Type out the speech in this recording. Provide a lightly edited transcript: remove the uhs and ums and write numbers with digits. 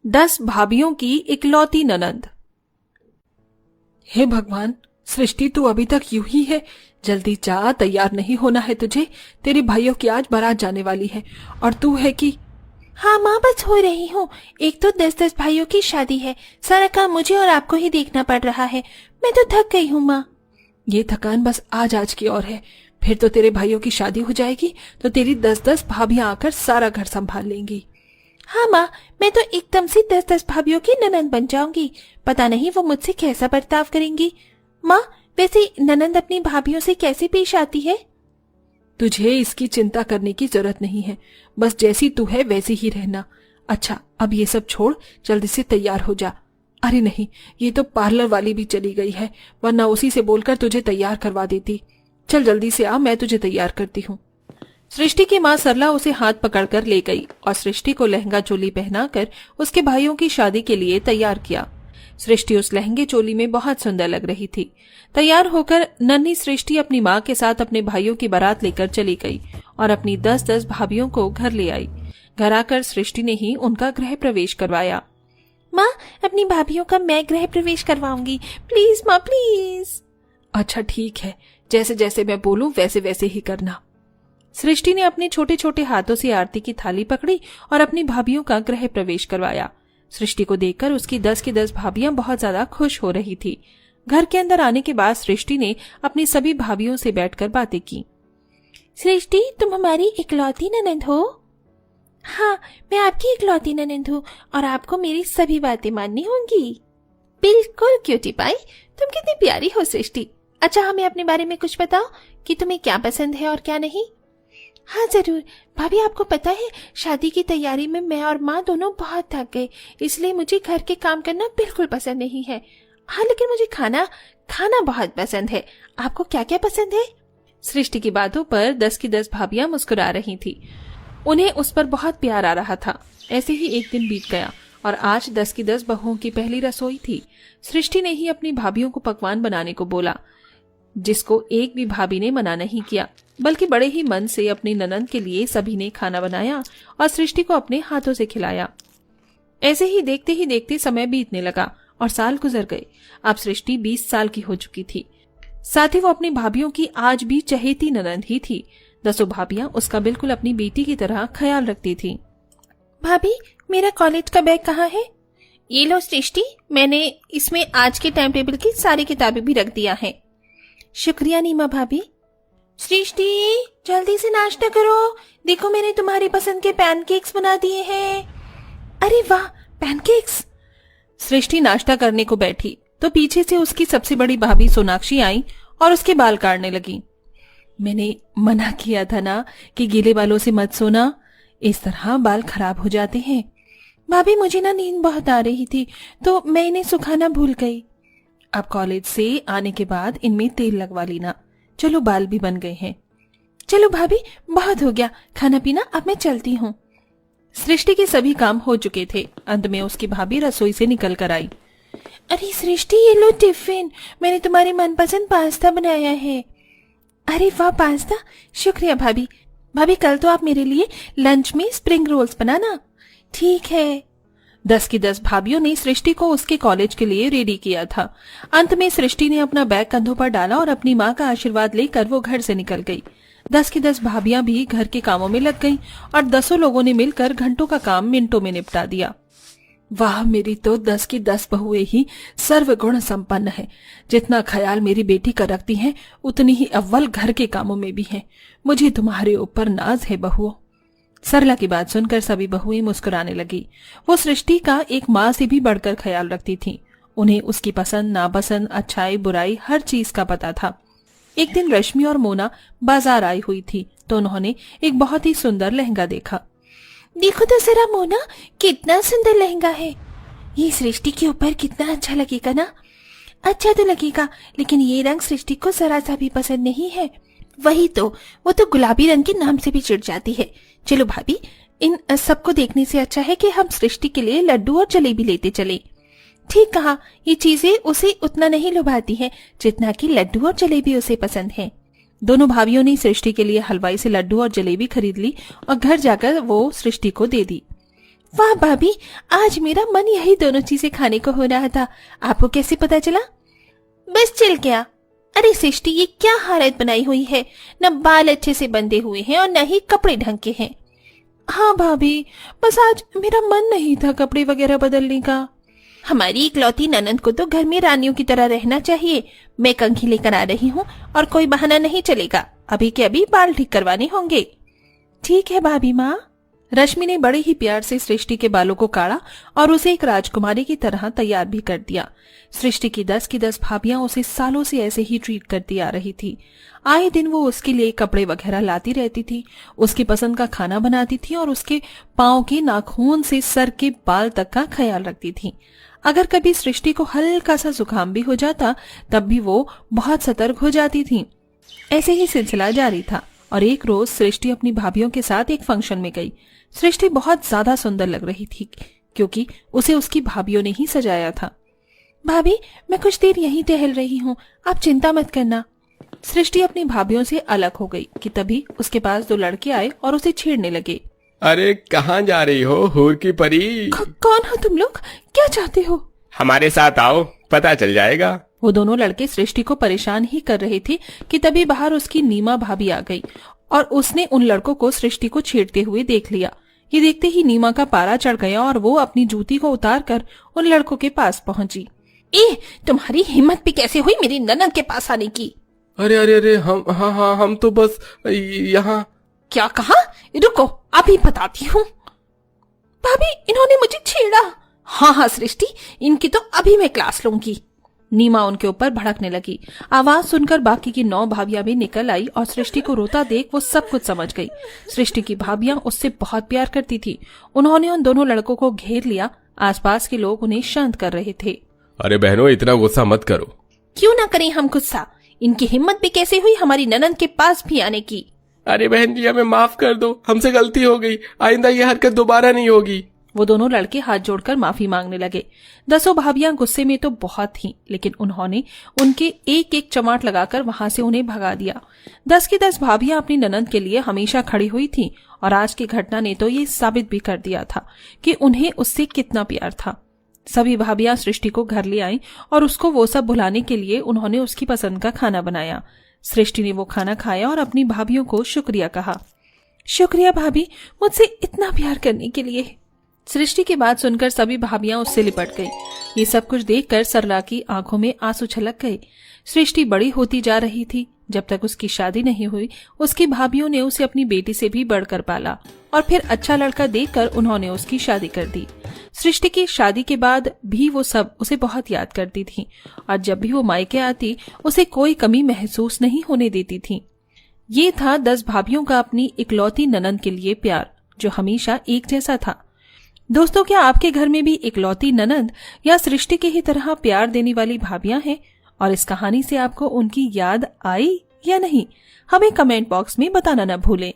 10 भाभियों की इकलौती ननंद। हे भगवान, सृष्टि तू अभी तक यूं ही है। जल्दी जा, तैयार नहीं होना है तुझे। तेरे भाइयों की आज बारात जाने वाली है और तू है कि। हाँ माँ, बस हो रही हूँ। एक तो 10-10 भाइयों की शादी है, सारा काम मुझे और आपको ही देखना पड़ रहा है। मैं तो थक गई हूँ माँ। ये थकान बस आज की और है, फिर तो तेरे भाइयों की शादी हो जाएगी तो तेरी 10-10 भाभियां आकर सारा घर संभाल लेंगी। हाँ माँ, मैं तो एकदम से 10-10 भाभियों की ननंद बन जाऊंगी। पता नहीं वो मुझसे कैसा बर्ताव करेंगी। माँ, वैसे ननंद अपनी भाभियों से कैसे पेश आती है? तुझे इसकी चिंता करने की जरूरत नहीं है, बस जैसी तू है वैसी ही रहना। अच्छा, अब ये सब छोड़, जल्दी से तैयार हो जा। अरे नहीं, ये तो पार्लर वाली भी चली गई है, वरना उसी से बोलकर तुझे तैयार करवा देती। चल जल्दी से आ, मैं तुझे तैयार करती हूँ। सृष्टि की माँ सरला उसे हाथ पकड़कर ले गई और सृष्टि को लहंगा चोली पहनाकर उसके भाइयों की शादी के लिए तैयार किया। सृष्टि उस लहंगे चोली में बहुत सुंदर लग रही थी। तैयार होकर नन्ही सृष्टि अपनी माँ के साथ अपने भाइयों की बारात लेकर चली गई और अपनी 10-10 भाभियों को घर ले आई। घर आकर सृष्टि ने ही उनका गृह प्रवेश करवाया। माँ, अपनी भाभियों का मैं गृह प्रवेश करवाऊंगी, प्लीज माँ, प्लीज। अच्छा ठीक है, जैसे जैसे मैं बोलूं वैसे वैसे ही करना। सृष्टि ने अपने छोटे छोटे हाथों से आरती की थाली पकड़ी और अपनी भाभियों का गृह प्रवेश करवाया। सृष्टि को देखकर उसकी 10 की 10 भाभियां बहुत ज्यादा खुश हो रही थी। घर के अंदर आने के बाद सृष्टि ने अपनी सभी भाभियों से बैठकर बातें की। सृष्टि, तुम हमारी इकलौती ननंद हो? हाँ, मैं आपकी इकलौती ननंद हूँ और आपको मेरी सभी बातें माननी होंगी। बिल्कुल क्यूटी पाई, तुम कितनी प्यारी हो सृष्टि। अच्छा, हमें अपने बारे में कुछ बताओ कि तुम्हें क्या पसंद है और क्या नहीं। हाँ जरूर भाभी, आपको पता है शादी की तैयारी में मैं और माँ दोनों बहुत थक गए, इसलिए मुझे घर के काम करना बिल्कुल पसंद नहीं है। हाँ, लेकिन मुझे खाना बहुत पसंद है। आपको क्या क्या पसंद है? सृष्टि की बातों पर 10 की 10 भाभियां मुस्कुरा रही थी। उन्हें उस पर बहुत प्यार आ रहा था। ऐसे ही एक दिन बीत गया और आज 10 की 10 बहुओं की पहली रसोई थी। सृष्टि ने ही अपनी भाभियों को पकवान बनाने को बोला, जिसको एक भी भाभी ने मना नहीं किया, बल्कि बड़े ही मन से अपनी ननंद के लिए सभी ने खाना बनाया और सृष्टि को अपने हाथों से खिलाया। ऐसे ही देखते समय बीतने लगा और साल गुजर गए। अब सृष्टि 20 साल की हो चुकी थी। साथ ही वो अपनी भाभियों की आज भी चहेती ननंद ही थी। 10 भाभियां उसका बिल्कुल अपनी बेटी की तरह ख्याल रखती थी। भाभी, मेरा कॉलेज का बैग कहाँ है? ये लो सृष्टि, मैंने इसमें आज के टाइम टेबल की सारी किताबें भी रख दिया है। शुक्रिया नीमा भाभी। सृष्टि, जल्दी से नाश्ता करो, देखो मैंने तुम्हारी पसंद के पैनकेक्स बना दिए हैं। अरे वाह, पैनकेक्स। सृष्टि नाश्ता करने को बैठी तो पीछे से उसकी सबसे बड़ी भाभी सोनाक्षी आई और उसके बाल काटने लगी। मैंने मना किया था ना कि गीले बालों से मत सोना, इस तरह बाल खराब हो जाते हैं। भाभी, मुझे ना नींद बहुत आ रही थी तो मैं इन्हें सुखाना भूल गई। अब कॉलेज से आने के बाद इनमें तेल लगवा लेना। चलो, बाल भी बन गए हैं। चलो भाभी, बहुत हो गया खाना पीना, अब मैं चलती हूँ। सृष्टि के सभी काम हो चुके थे। अंत में उसकी भाभी रसोई से निकल कर आई। अरे सृष्टि, ये लो टिफिन, मैंने तुम्हारी मनपसंद पास्ता बनाया है। अरे वाह, पास्ता, शुक्रिया भाभी। भाभी, कल तो आप मेरे लिए लंच में स्प्रिंग रोल्स बनाना। ठीक है। 10 की 10 भाभियों ने सृष्टि को उसके कॉलेज के लिए रेडी किया था। अंत में सृष्टि ने अपना बैग कंधों पर डाला और अपनी माँ का आशीर्वाद लेकर वो घर से निकल गई। 10 की 10 भाभियां भी घर के कामों में लग गईं और 10 लोगों ने मिलकर घंटों का काम मिनटों में निपटा दिया। वाह, मेरी तो 10 की 10 बहुएं ही सर्वगुण संपन्न है। जितना ख्याल मेरी बेटी का रखती हैं, उतनी ही अव्वल घर के कामों में भी हैं। मुझे तुम्हारे ऊपर नाज है बहुओं। सरला की बात सुनकर सभी बहुएं मुस्कुराने लगी। वो सृष्टि का एक माँ से भी बढ़कर ख्याल रखती थी। उन्हें उसकी पसंद नापसंद, अच्छाई बुराई हर चीज का पता था। एक दिन रश्मि और मोना बाजार आई हुई थी तो उन्होंने एक बहुत ही सुंदर लहंगा देखा। देखो तो जरा मोना, कितना सुंदर लहंगा है। ये सृष्टि के ऊपर कितना अच्छा लगेगा ना। अच्छा तो लगेगा, लेकिन ये रंग सृष्टि को जरा सा भी पसंद नहीं है। वही तो, वो तो गुलाबी रंग के नाम से भी चिढ़ जाती है। चलो भाभी, इन सबको देखने से अच्छा है कि हम सृष्टि के लिए लड्डू और जलेबी लेते चले। ठीक कहा, ये चीजें उसे उतना नहीं लुभाती हैं जितना कि लड्डू और जलेबी उसे पसंद है। दोनों भाभियों ने सृष्टि के लिए हलवाई से लड्डू और जलेबी खरीद ली और घर जाकर वो सृष्टि को दे दी। वाह भाभी, आज मेरा मन यही दोनों चीजें खाने को हो रहा था। आपको कैसे पता चला? बस चल गया। अरे सृष्टि, ये क्या हालत बनाई हुई है, न बाल अच्छे से बंधे हुए हैं और न ही कपड़े ढंग के हैं। हाँ भाभी, बस आज मेरा मन नहीं था कपड़े वगैरह बदलने का। हमारी इकलौती ननंद को तो घर में रानियों की तरह रहना चाहिए। मैं कंघी लेकर आ रही हूँ और कोई बहाना नहीं चलेगा। अभी के अभी बाल ठीक करवाने होंगे। ठीक है भाभी माँ। रश्मि ने बड़े ही प्यार से सृष्टि के बालों को काढ़ा और उसे एक राजकुमारी की तरह तैयार भी कर दिया। सृष्टि की 10 भाभियां उसे सालों से ऐसे ही ट्रीट करती आ रही थी। आए दिन वो उसके लिए कपड़े वगैरह लाती रहती थी, उसकी पसंद का खाना बनाती थी और उसके पांव के नाखून से सर के बाल तक का ख्याल रखती थी। अगर कभी सृष्टि को हल्का सा जुकाम भी हो जाता तब भी वो बहुत सतर्क हो जाती थी। ऐसे ही सिलसिला जारी था और एक रोज सृष्टि अपनी भाभियों के साथ एक फंक्शन में गई। सृष्टि बहुत ज्यादा सुंदर लग रही थी क्योंकि उसे उसकी भाभियों ने ही सजाया था। भाभी, मैं कुछ देर यहीं टहल रही हूँ, आप चिंता मत करना। सृष्टि अपनी भाभियों से अलग हो गई कि तभी उसके पास 2 लड़के आए और उसे छेड़ने लगे। अरे कहाँ जा रही हो हूर की परी? कौन हो तुम लोग? क्या चाहते हो? हमारे साथ आओ, पता चल जाएगा। वो दोनों लड़के सृष्टि को परेशान ही कर रहे थे कि तभी बाहर उसकी नीमा भाभी आ गई और उसने उन लड़कों को सृष्टि को छेड़ते हुए देख लिया। ये देखते ही नीमा का पारा चढ़ गया और वो अपनी जूती को उतारकर उन लड़कों के पास पहुंची। तुम्हारी हिम्मत भी कैसे हुई मेरी ननद के पास आने की? अरे अरे अरे, हम तो बस यहाँ। क्या कहा? रुको, अभी बताती हूँ। भाभी, इन्होंने मुझे छेड़ा। हाँ सृष्टि, इनकी तो अभी मैं क्लास लूंगी। नीमा उनके ऊपर भड़कने लगी। आवाज सुनकर बाकी की 9 भाभियां भी निकल आई और सृष्टि को रोता देख वो सब कुछ समझ गई। सृष्टि की भाभियां उससे बहुत प्यार करती थी। उन्होंने उन दोनों लड़कों को घेर लिया। आसपास के लोग उन्हें शांत कर रहे थे। अरे बहनों, इतना गुस्सा मत करो। क्यों ना करें हम गुस्सा? इनकी हिम्मत भी कैसे हुई हमारी ननंद के पास भी आने की? अरे बहन जी, हमें माफ कर दो, हमसे गलती हो गई, आइंदा ये हरकत दोबारा नहीं होगी। वो दोनों लड़के हाथ जोड़कर माफी मांगने लगे। 10 भाभियां गुस्से में तो बहुत थीं, लेकिन उन्होंने उनके एक एक चमाट लगाकर वहां से उन्हें भगा दिया। 10 की 10 भाभियां अपनी ननंद के लिए हमेशा खड़ी हुई थीं और आज की घटना ने तो ये साबित भी कर दिया था कि उन्हें उससे कितना प्यार था। सभी भाभियां सृष्टि को घर ले आईं और उसको वो सब भुलाने के लिए उन्होंने उसकी पसंद का खाना बनाया। सृष्टि ने वो खाना खाया और अपनी भाभियों को शुक्रिया कहा। शुक्रिया भाभी, मुझसे इतना प्यार करने के लिए। सृष्टि की बात सुनकर सभी भाभियां उससे लिपट गई। ये सब कुछ देखकर सरला की आंखों में आंसू छलक गए। सृष्टि बड़ी होती जा रही थी। जब तक उसकी शादी नहीं हुई, उसकी भाभियों ने उसे अपनी बेटी से भी बढ़कर पाला और फिर अच्छा लड़का देखकर उन्होंने उसकी शादी कर दी। सृष्टि की शादी के बाद भी वो सब उसे बहुत याद करती थी और जब भी वो मायके आती उसे कोई कमी महसूस नहीं होने देती थी। ये था 10 भाभियों का अपनी इकलौती ननंद के लिए प्यार, जो हमेशा एक जैसा था। दोस्तों, क्या आपके घर में भी इकलौती ननंद या सृष्टि की ही तरह प्यार देने वाली भाभियां हैं और इस कहानी से आपको उनकी याद आई या नहीं? हमें कमेंट बॉक्स में बताना न भूलें।